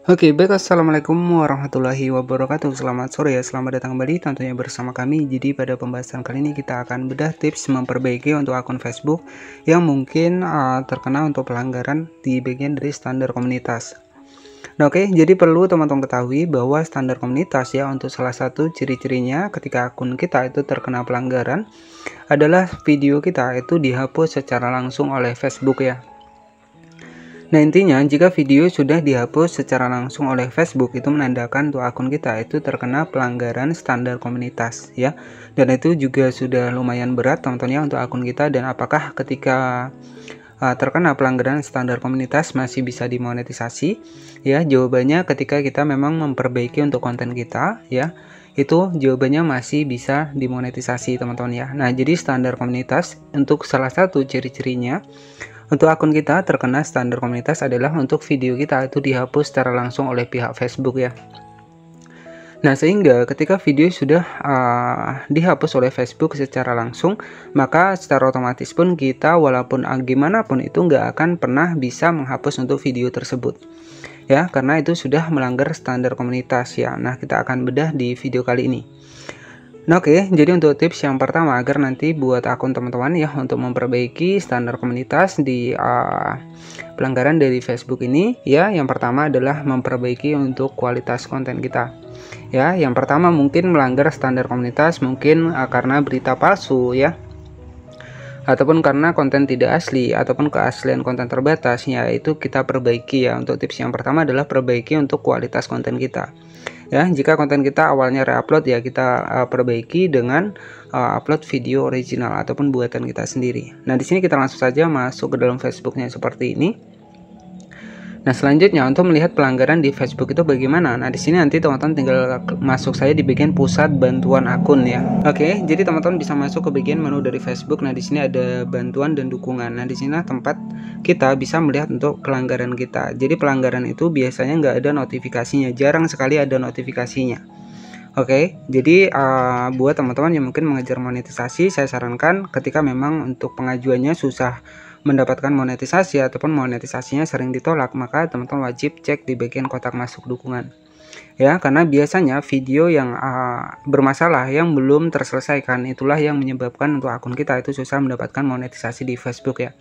Oke, baik. Assalamualaikum warahmatullahi wabarakatuh. Selamat sore ya, selamat datang kembali tentunya bersama kami. Jadi pada pembahasan kali ini kita akan bedah tips memperbaiki untuk akun Facebook yang mungkin terkena untuk pelanggaran di bagian dari standar komunitas. Nah, oke, jadi perlu teman-teman ketahui bahwa standar komunitas ya, untuk salah satu ciri-cirinya ketika akun kita itu terkena pelanggaran adalah video kita itu dihapus secara langsung oleh Facebook ya. Nah, intinya jika video sudah dihapus secara langsung oleh Facebook, itu menandakan untuk akun kita itu terkena pelanggaran standar komunitas ya. Dan itu juga sudah lumayan berat teman-teman ya untuk akun kita. Dan apakah ketika terkena pelanggaran standar komunitas masih bisa dimonetisasi? Ya, jawabannya ketika kita memang memperbaiki untuk konten kita ya, itu jawabannya masih bisa dimonetisasi teman-teman ya. Nah, jadi standar komunitas untuk salah satu ciri-cirinya untuk akun kita terkena standar komunitas adalah untuk video kita itu dihapus secara langsung oleh pihak Facebook ya. Nah, sehingga ketika video sudah dihapus oleh Facebook secara langsung, maka secara otomatis pun kita walaupun gimana pun itu nggak akan pernah bisa menghapus untuk video tersebut ya, karena itu sudah melanggar standar komunitas ya. Nah, kita akan bedah di video kali ini. Nah, oke, jadi untuk tips yang pertama agar nanti buat akun teman-teman ya untuk memperbaiki standar komunitas di pelanggaran dari Facebook ini ya, yang pertama adalah memperbaiki untuk kualitas konten kita. Ya, yang pertama mungkin melanggar standar komunitas mungkin karena berita palsu ya, ataupun karena konten tidak asli ataupun keaslian konten terbatas ya, itu kita perbaiki ya. Untuk tips yang pertama adalah perbaiki untuk kualitas konten kita. Ya, jika konten kita awalnya reupload ya, kita perbaiki dengan upload video original ataupun buatan kita sendiri. Nah, di sini kita langsung saja masuk ke dalam Facebooknya seperti ini. Nah, selanjutnya untuk melihat pelanggaran di Facebook itu bagaimana? Nah, di sini nanti teman-teman tinggal masuk saya di bagian pusat bantuan akun ya. Oke, jadi teman-teman bisa masuk ke bagian menu dari Facebook. Nah, di sini ada bantuan dan dukungan. Nah, di sini tempat kita bisa melihat untuk pelanggaran kita. Jadi pelanggaran itu biasanya nggak ada notifikasinya, jarang sekali ada notifikasinya. Oke, jadi buat teman-teman yang mungkin mengejar monetisasi, saya sarankan ketika memang untuk pengajuannya susah mendapatkan monetisasi ataupun monetisasinya sering ditolak, maka teman-teman wajib cek di bagian kotak masuk dukungan ya, karena biasanya video yang bermasalah yang belum terselesaikan itulah yang menyebabkan untuk akun kita itu susah mendapatkan monetisasi di Facebook ya.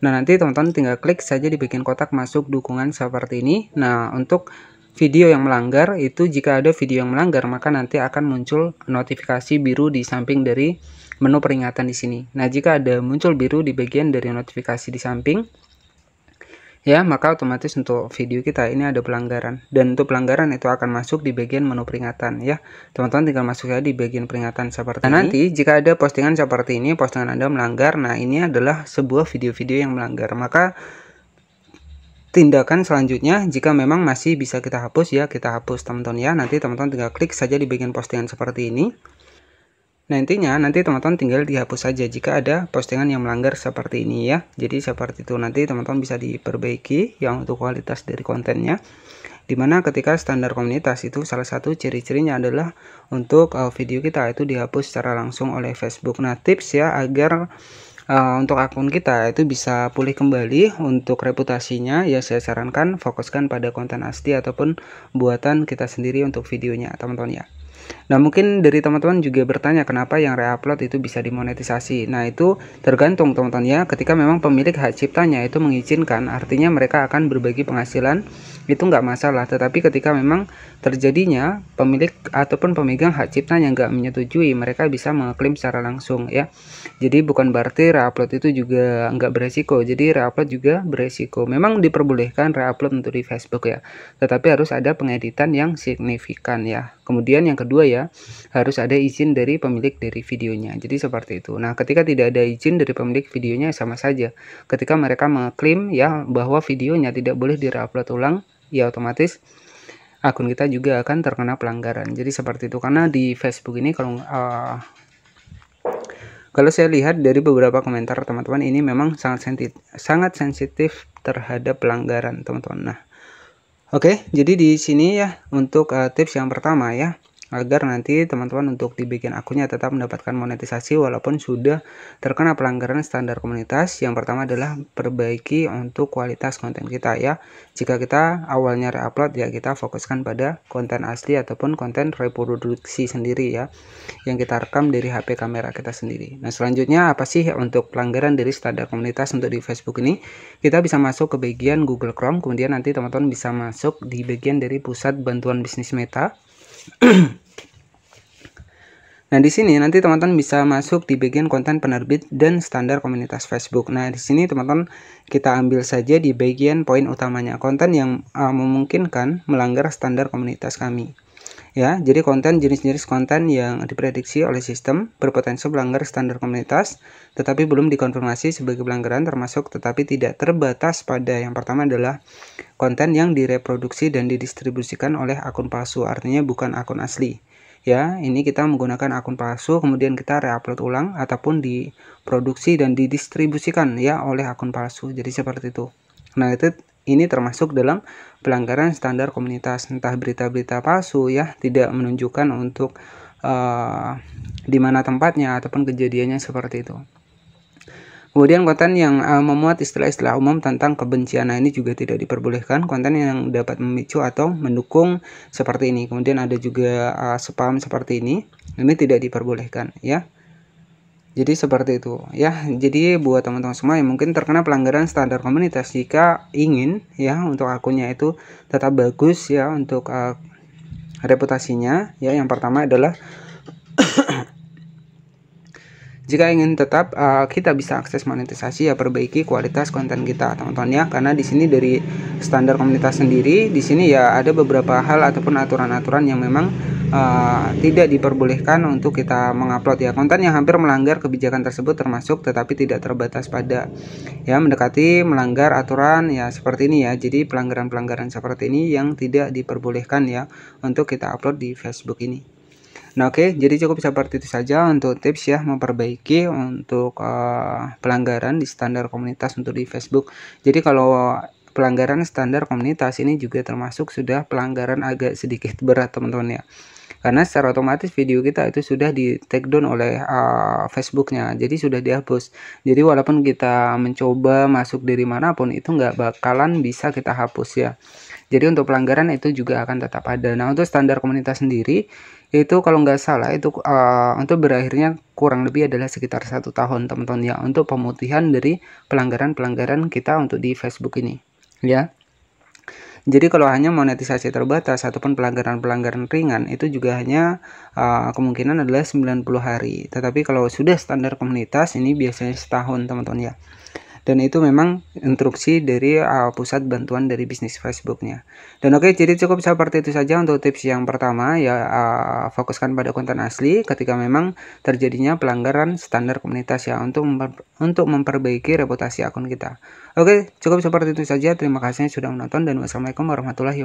Nah, nanti teman-teman tinggal klik saja di bagian kotak masuk dukungan seperti ini. Nah, untuk video yang melanggar itu, jika ada video yang melanggar maka nanti akan muncul notifikasi biru di samping dari menu peringatan di sini. Nah, jika ada muncul biru di bagian dari notifikasi di samping ya, maka otomatis untuk video kita ini ada pelanggaran, dan untuk pelanggaran itu akan masuk di bagian menu peringatan ya. Teman-teman tinggal masuk ya di bagian peringatan seperti ini. Nanti jika ada postingan seperti ini, postingan Anda melanggar, nah ini adalah sebuah video-video yang melanggar, maka tindakan selanjutnya jika memang masih bisa kita hapus ya, kita hapus teman-teman ya. Nanti teman-teman tinggal klik saja di bagian postingan seperti ini. Nah, intinya nanti teman-teman tinggal dihapus saja jika ada postingan yang melanggar seperti ini ya. Jadi seperti itu, nanti teman-teman bisa diperbaiki yang untuk kualitas dari kontennya. Dimana ketika standar komunitas itu salah satu ciri-cirinya adalah untuk video kita itu dihapus secara langsung oleh Facebook. Nah, tips ya agar untuk akun kita itu bisa pulih kembali untuk reputasinya ya, saya sarankan fokuskan pada konten asli ataupun buatan kita sendiri untuk videonya teman-teman ya. Nah, mungkin dari teman-teman juga bertanya kenapa yang reupload itu bisa dimonetisasi. Nah, itu tergantung teman-teman ya. Ketika memang pemilik hak ciptanya itu mengizinkan, artinya mereka akan berbagi penghasilan, itu nggak masalah. Tetapi ketika memang terjadinya pemilik ataupun pemegang hak ciptanya nggak menyetujui, mereka bisa mengeklaim secara langsung ya. Jadi bukan berarti reupload itu juga nggak beresiko. Jadi reupload juga beresiko. Memang diperbolehkan reupload untuk di Facebook ya, tetapi harus ada pengeditan yang signifikan ya. Kemudian yang kedua ya, harus ada izin dari pemilik dari videonya. Jadi seperti itu. Nah, ketika tidak ada izin dari pemilik videonya sama saja. Ketika mereka mengklaim ya bahwa videonya tidak boleh diupload ulang, ya otomatis akun kita juga akan terkena pelanggaran. Jadi seperti itu. Karena di Facebook ini kalau saya lihat dari beberapa komentar teman-teman, ini memang sangat sensitif terhadap pelanggaran teman-teman. Nah, oke, jadi di sini ya untuk tips yang pertama ya, agar nanti teman-teman untuk di bagian akunnya tetap mendapatkan monetisasi walaupun sudah terkena pelanggaran standar komunitas. Yang pertama adalah perbaiki untuk kualitas konten kita ya. Jika kita awalnya reupload ya, kita fokuskan pada konten asli ataupun konten reproduksi sendiri ya, yang kita rekam dari HP kamera kita sendiri. Nah, selanjutnya apa sih untuk pelanggaran dari standar komunitas untuk di Facebook ini? Kita bisa masuk ke bagian Google Chrome, kemudian nanti teman-teman bisa masuk di bagian dari pusat bantuan bisnis Meta. Nah, di sini nanti teman-teman bisa masuk di bagian konten penerbit dan standar komunitas Facebook. Nah, di sini teman-teman kita ambil saja di bagian poin utamanya, konten yang memungkinkan melanggar standar komunitas kami. Ya, jadi konten jenis-jenis konten yang diprediksi oleh sistem berpotensi melanggar standar komunitas, tetapi belum dikonfirmasi sebagai pelanggaran termasuk tetapi tidak terbatas pada yang pertama adalah konten yang direproduksi dan didistribusikan oleh akun palsu, artinya bukan akun asli. Ya, ini kita menggunakan akun palsu kemudian kita reupload ulang ataupun diproduksi dan didistribusikan ya oleh akun palsu. Jadi seperti itu. Nah, ini termasuk dalam pelanggaran standar komunitas, entah berita-berita palsu ya, tidak menunjukkan untuk di mana tempatnya ataupun kejadiannya seperti itu. Kemudian konten yang memuat istilah-istilah umum tentang kebencian, nah ini juga tidak diperbolehkan. Konten yang dapat memicu atau mendukung seperti ini. Kemudian ada juga spam seperti ini tidak diperbolehkan ya. Jadi seperti itu ya. Jadi buat teman-teman semua yang mungkin terkena pelanggaran standar komunitas, jika ingin ya untuk akunnya itu tetap bagus ya untuk reputasinya ya, yang pertama adalah jika ingin tetap kita bisa akses monetisasi ya, perbaiki kualitas konten kita teman-teman ya, karena di sini dari standar komunitas sendiri di sini ya ada beberapa hal ataupun aturan-aturan yang memang tidak diperbolehkan untuk kita mengupload ya, konten yang hampir melanggar kebijakan tersebut termasuk tetapi tidak terbatas pada ya mendekati melanggar aturan ya seperti ini ya. Jadi pelanggaran-pelanggaran seperti ini yang tidak diperbolehkan ya untuk kita upload di Facebook ini. Nah, oke, jadi cukup seperti itu saja untuk tips ya memperbaiki untuk pelanggaran di standar komunitas untuk di Facebook. Jadi kalau pelanggaran standar komunitas ini juga termasuk sudah pelanggaran agak sedikit berat teman-teman ya, karena secara otomatis video kita itu sudah di take down oleh Facebooknya, jadi sudah dihapus. Jadi walaupun kita mencoba masuk dari manapun itu nggak bakalan bisa kita hapus ya. Jadi untuk pelanggaran itu juga akan tetap ada. Nah, untuk standar komunitas sendiri itu kalau nggak salah itu untuk berakhirnya kurang lebih adalah sekitar 1 tahun teman-teman ya, untuk pemutihan dari pelanggaran-pelanggaran kita untuk di Facebook ini ya. Jadi kalau hanya monetisasi terbatas ataupun pelanggaran-pelanggaran ringan itu juga hanya kemungkinan adalah 90 hari. Tetapi kalau sudah standar komunitas ini biasanya setahun teman-teman ya. Dan itu memang instruksi dari pusat bantuan dari bisnis Facebooknya. Dan oke, jadi cukup seperti itu saja untuk tips yang pertama ya, fokuskan pada konten asli ketika memang terjadinya pelanggaran standar komunitas ya, untuk memperbaiki reputasi akun kita. Oke, cukup seperti itu saja. Terima kasih sudah menonton dan wassalamualaikum warahmatullahi wabarakatuh.